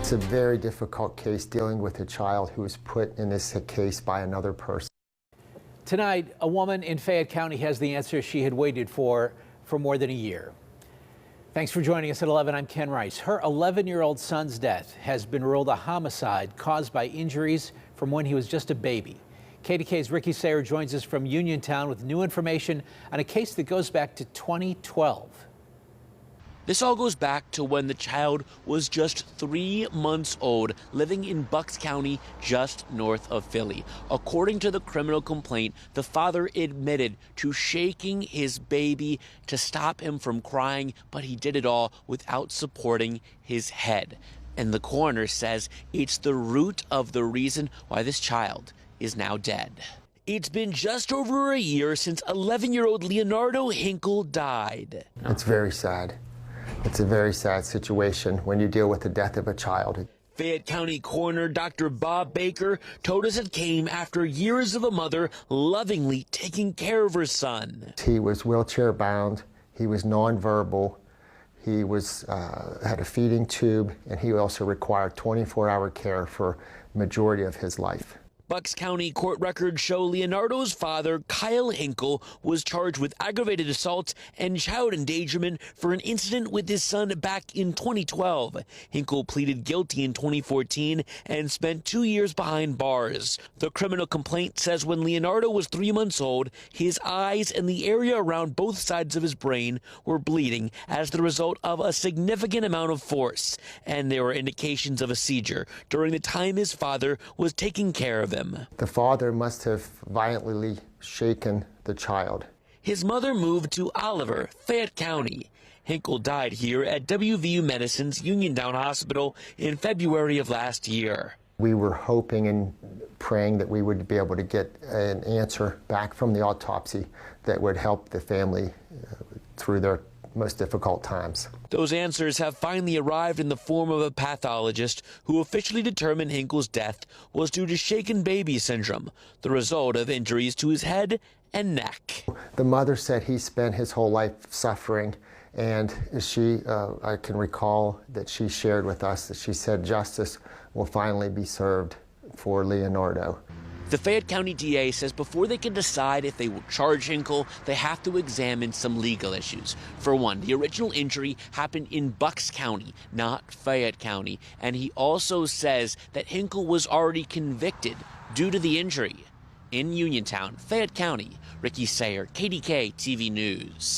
It's a very difficult case dealing with a child who was put in this case by another person. Tonight, a woman in Fayette County has the answer she had waited for more than a year. Thanks for joining us at 11. I'm Ken Rice. Her 11-year-old son's death has been ruled a homicide caused by injuries from when he was just a baby. KDKA's Ricky Sayer joins us from Uniontown with new information on a case that goes back to 2012. This all goes back to when the child was just 3 months old, living in Bucks County, just north of Philly. According to the criminal complaint, the father admitted to shaking his baby to stop him from crying, but he did it all without supporting his head. And the coroner says it's the root of the reason why this child is now dead. It's been just over a year since 11-year-old Leonardo Hinkle died. It's very sad. It's a very sad situation when you deal with the death of a child. Fayette County Coroner Dr. Bob Baker told us it came after years of a mother lovingly taking care of her son. He was wheelchair bound, he was nonverbal, he had a feeding tube, and he also required 24-hour care for the majority of his life. Bucks County court records show Leonardo's father, Kyle Hinkle, was charged with aggravated assault and child endangerment for an incident with his son back in 2012. Hinkle pleaded guilty in 2014 and spent 2 years behind bars. The criminal complaint says when Leonardo was 3 months old, his eyes and the area around both sides of his brain were bleeding as the result of a significant amount of force, and there were indications of a seizure during the time his father was taking care of him. The father must have violently shaken the child. His mother moved to Oliver, Fayette County. Hinkle died here at WVU Medicine's Uniontown Hospital in February of last year. We were hoping and praying that we would be able to get an answer back from the autopsy that would help the family through their most difficult times. Those answers have finally arrived in the form of a pathologist who officially determined Hinkle's death was due to shaken baby syndrome, the result of injuries to his head and neck. The mother said he spent his whole life suffering, and I can recall that she shared with us that she said justice will finally be served for Leonardo. The Fayette County DA says before they can decide if they will charge Hinkle, they have to examine some legal issues. For one, the original injury happened in Bucks County, not Fayette County, and he also says that Hinkle was already convicted due to the injury. In Uniontown, Fayette County, Ricky Sayer, KDKA-TV News.